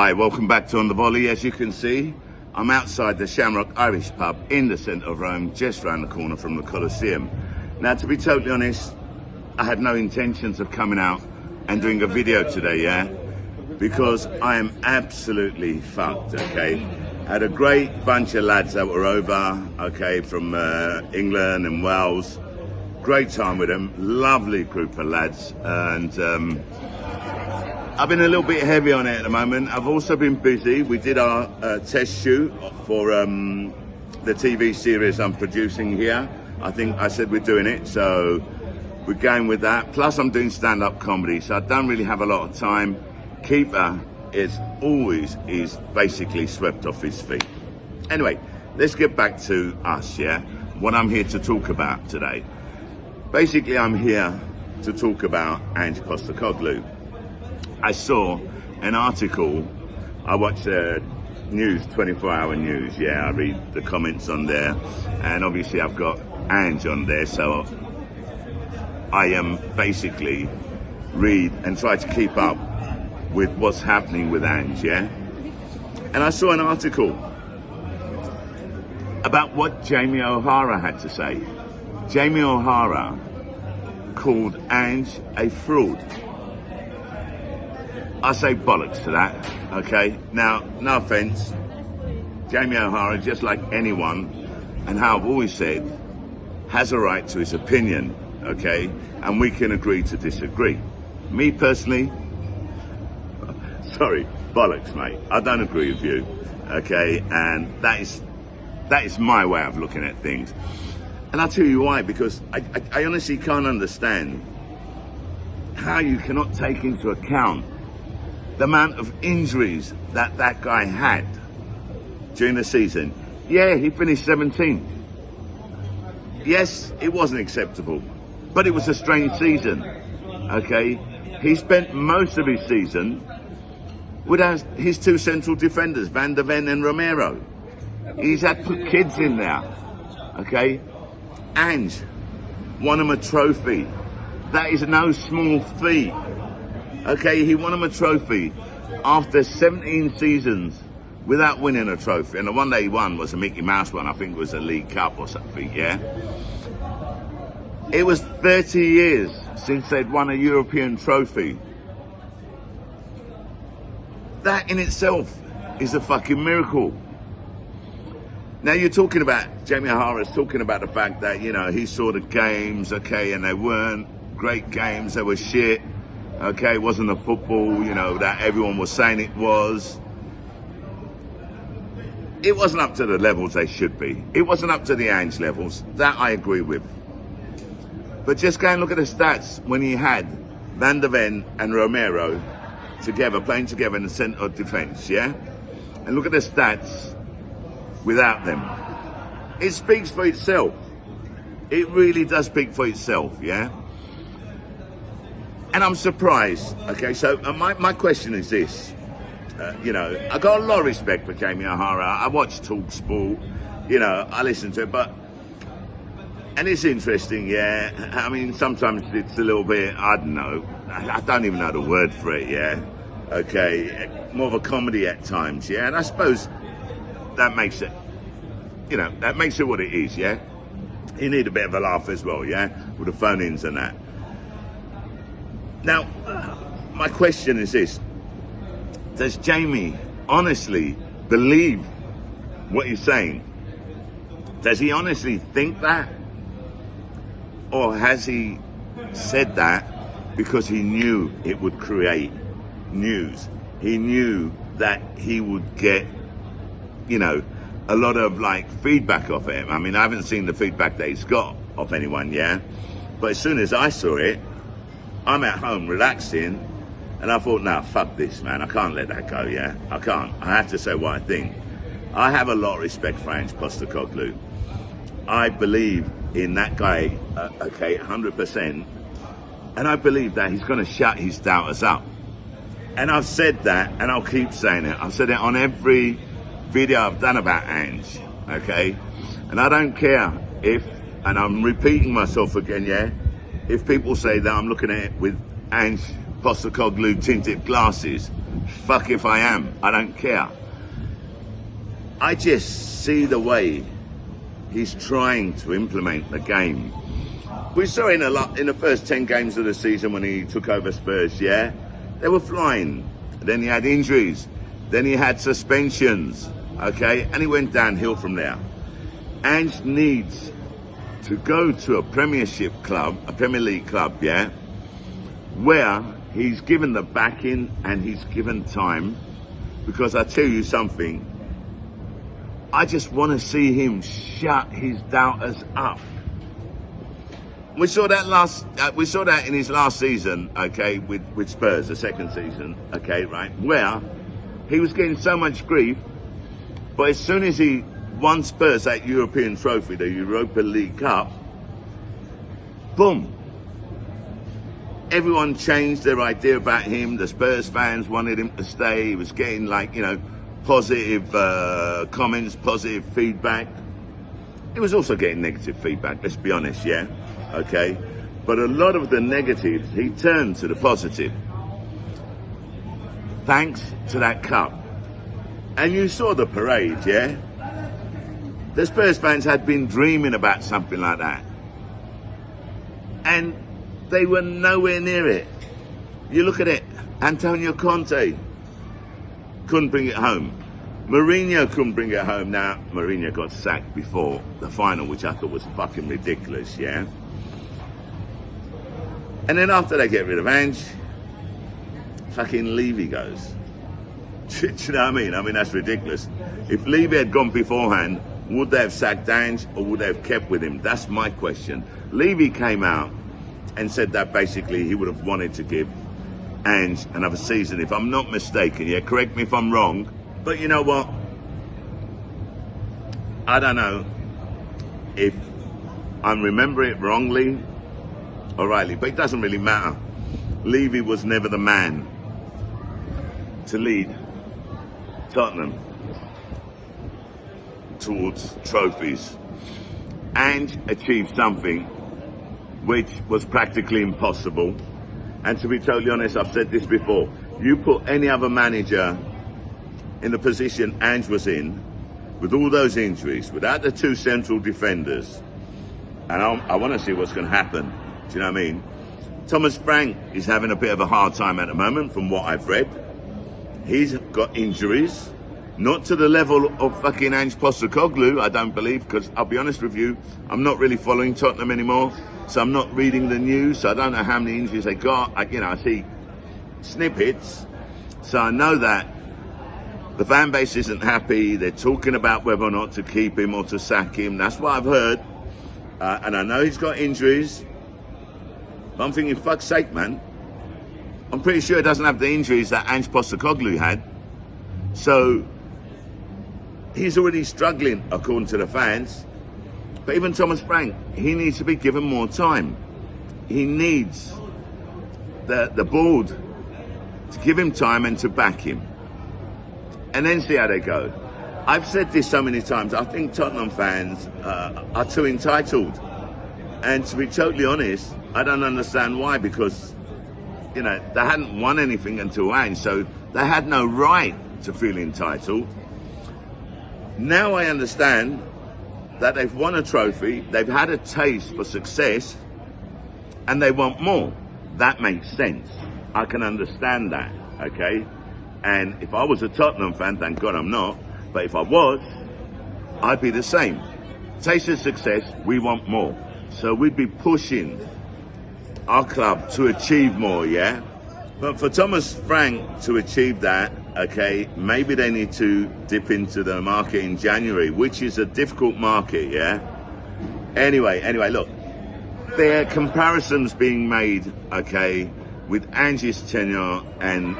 Hi, welcome back to On The Volley. As you can see, I'm outside the Shamrock Irish pub in the centre of Rome, just round the corner from the Colosseum. Now, to be totally honest, I had no intentions of coming out and doing a video today, yeah? Because I am absolutely fucked, okay? I had a great bunch of lads that were over, okay, from England and Wales. Great time with them, lovely group of lads, and I've been a little bit heavy on it at the moment. I've also been busy. We did our test shoot for the TV series I'm producing here. I think I said we're doing it, so we're going with that. Plus I'm doing stand-up comedy, so I don't really have a lot of time. Keeper is basically swept off his feet. Anyway, let's get back to us, yeah? What I'm here to talk about today. Basically, I'm here to talk about Ange Postecoglou. I saw an article, I watch news, 24-hour news, yeah, I read the comments on there, and obviously I've got Ange on there, so I basically read and try to keep up with what's happening with Ange, yeah? And I saw an article about what Jamie O'Hara had to say. Jamie O'Hara called Ange a fraud. I say bollocks to that, okay? Now, no offence, Jamie O'Hara, just like anyone, and how I've always said, has a right to his opinion, okay? And we can agree to disagree. Me personally, sorry, bollocks, mate. I don't agree with you, okay? And that is my way of looking at things. And I'll tell you why, because I honestly can't understand how you cannot take into account the amount of injuries that guy had during the season. Yeah, he finished 17th. Yes, it wasn't acceptable, but it was a strange season, okay? He spent most of his season without his two central defenders, Van der Ven and Romero. He's had to put kids in there, okay? Ange won him a trophy. That is no small feat. Okay, he won him a trophy after 17 seasons without winning a trophy. And the one that he won was a Mickey Mouse one. I think it was a League Cup or something, yeah? It was 30 years since they'd won a European trophy. That in itself is a fucking miracle. Now you're talking about, Jamie O'Hara's talking about the fact that, you know, he saw the games, okay, and they weren't great games, they were shit. Okay, it wasn't a football, you know, that everyone was saying it was. It wasn't up to the levels they should be. It wasn't up to the Ange levels. That I agree with. But just go and look at the stats when he had Van der Ven and Romero together, playing together in the centre of defence, yeah? And look at the stats without them. It speaks for itself. It really does speak for itself, yeah? And I'm surprised, okay, so my question is this, you know, I got a lot of respect for Jamie O'Hara. I watch Talk Sport, you know, I listen to it, and it's interesting, yeah. I mean, sometimes it's a little bit, I don't know, I don't even know the word for it, yeah, okay, more of a comedy at times, yeah, and I suppose that makes it, you know, that makes it what it is, yeah. You need a bit of a laugh as well, yeah, with the phone-ins and that. Now, my question is this. Does Jamie honestly believe what he's saying? Does he honestly think that? Or has he said that because he knew it would create news? He knew that he would get, you know, a lot of like feedback off him. I mean, I haven't seen the feedback that he's got off anyone, yeah? But as soon as I saw it, I'm at home relaxing, and I thought, nah, fuck this, man. I can't let that go, yeah? I can't. I have to say what I think. I have a lot of respect for Ange Postecoglou. I believe in that guy, okay, 100%. And I believe that he's going to shut his doubters up. And I've said that, and I'll keep saying it. I've said it on every video I've done about Ange, okay? And I don't care if, and I'm repeating myself again, yeah? If people say that I'm looking at it with Ange Postecoglou tinted glasses, Fuck if I am. I don't care. I just see the way he's trying to implement the game. We saw in the first 10 games of the season when he took over Spurs, yeah? They were flying. Then he had injuries. Then he had suspensions, okay? And he went downhill from there. Ange needs to go to a Premiership club, a Premier League club, yeah? Where he's given the backing and he's given time. Because I tell you something, I just want to see him shut his doubters up. We saw that in his last season, okay, with Spurs, the second season, okay, right, where he was getting so much grief, but as soon as he won Spurs that European trophy, the Europa League Cup, boom. Everyone changed their idea about him. The Spurs fans wanted him to stay. He was getting, like, you know, positive comments, positive feedback. He was also getting negative feedback, let's be honest, yeah? Okay? But a lot of the negatives, he turned to the positive. Thanks to that cup. And you saw the parade, yeah? The Spurs fans had been dreaming about something like that. And they were nowhere near it. You look at it, Antonio Conte couldn't bring it home. Mourinho couldn't bring it home. Now, Mourinho got sacked before the final, which I thought was fucking ridiculous, yeah? And then after they get rid of Ange, fucking Levy goes. Do you know what I mean? I mean, that's ridiculous. If Levy had gone beforehand, would they have sacked Ange or would they have kept with him? That's my question. Levy came out and said that basically he would have wanted to give Ange another season, if I'm not mistaken. Yeah, correct me if I'm wrong. But you know what? I don't know if I'm remembering it wrongly or rightly, but it doesn't really matter. Levy was never the man to lead Tottenham towards trophies. Ange achieved something which was practically impossible. And to be totally honest, I've said this before, you put any other manager in the position Ange was in, with all those injuries, without the two central defenders, and I want to see what's going to happen. Do you know what I mean? Thomas Frank is having a bit of a hard time at the moment, from what I've read. He's got injuries, not to the level of fucking Ange Postecoglou, I don't believe, because I'll be honest with you, I'm not really following Tottenham anymore, so I'm not reading the news, so I don't know how many injuries they got. I see snippets, so I know that the fan base isn't happy. They're talking about whether or not to keep him or to sack him. That's what I've heard. And I know he's got injuries. But I'm thinking, fuck's sake, man. I'm pretty sure he doesn't have the injuries that Ange Postecoglou had. So he's already struggling, according to the fans. But even Thomas Frank, he needs to be given more time. He needs the board to give him time and to back him. And then see how they go. I've said this so many times, I think Tottenham fans are too entitled. And to be totally honest, I don't understand why, because, you know, they hadn't won anything until Ange, so they had no right to feel entitled. Now I understand that they've won a trophy, they've had a taste for success, and they want more. That makes sense. I can understand that, okay? And if I was a Tottenham fan, thank God I'm not, but if I was, I'd be the same. Taste of success, we want more. So we'd be pushing our club to achieve more, yeah? But for Thomas Frank to achieve that, okay, maybe they need to dip into the market in January, which is a difficult market, yeah? Anyway, look, there are comparisons being made, okay, with Ange's tenure and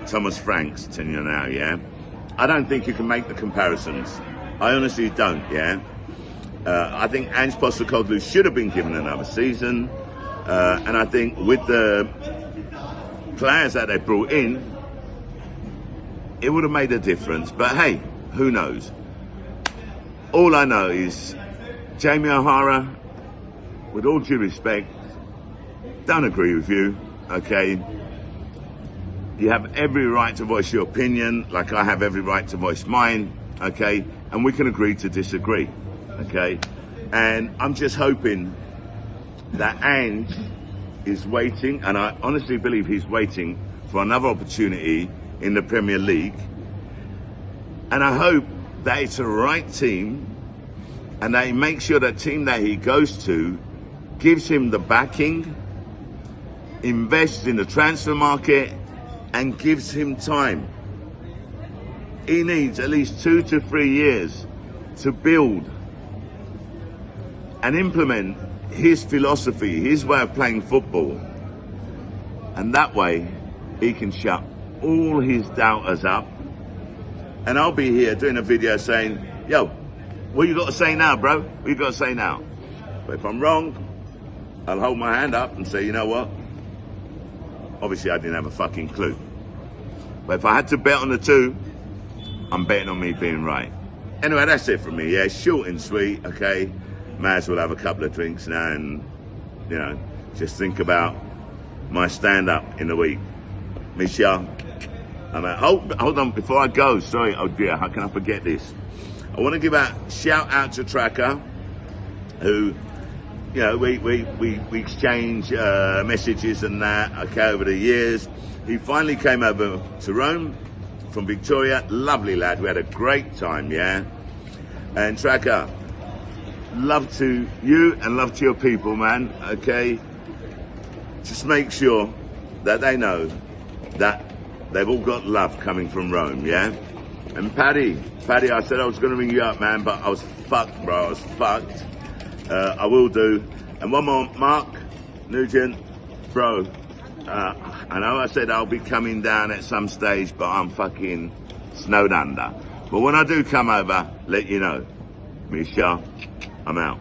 Thomas Frank's tenure now, yeah? I don't think you can make the comparisons. I honestly don't, yeah? I think Ange Postecoglou should have been given another season. And I think with the players that they brought in, it would have made a difference. But hey, who knows? All I know is Jamie Hara, with all due respect, don't agree with you, okay? You have every right to voice your opinion, like I have every right to voice mine, okay? And we can agree to disagree, okay? And I'm just hoping that Ange is waiting, and I honestly believe he's waiting for another opportunity in the Premier League. And I hope that it's the right team, and that he makes sure that team that he goes to gives him the backing, invests in the transfer market, and gives him time. He needs at least 2 to 3 years to build and implement his philosophy, his way of playing football. And that way, he can shut all his doubters up. And I'll be here doing a video saying, yo, what you got to say now, bro? What you got to say now? But if I'm wrong, I'll hold my hand up and say, you know what? Obviously, I didn't have a fucking clue. But if I had to bet on the two, I'm betting on me being right. Anyway, that's it from me. Yeah, short and sweet, okay? May as well have a couple of drinks now and, you know, just think about my stand-up in the week. Shah, I'm out. Hold on, before I go, sorry, oh dear, how can I forget this? I want to give a shout out to Tracker, who, you know, we exchange messages and that, okay, over the years. He finally came over to Rome from Victoria. Lovely lad. We had a great time, yeah? And Tracker, love to you and love to your people, man, okay? Just make sure that they know that they've all got love coming from Rome, yeah? And Paddy, I said I was going to ring you up, man, but I was fucked, bro. I was fucked. I will do. And one more, Mark Nugent, bro. I know I said I'll be coming down at some stage, but I'm fucking snowed under. But when I do come over, let you know. Shah, I'm out.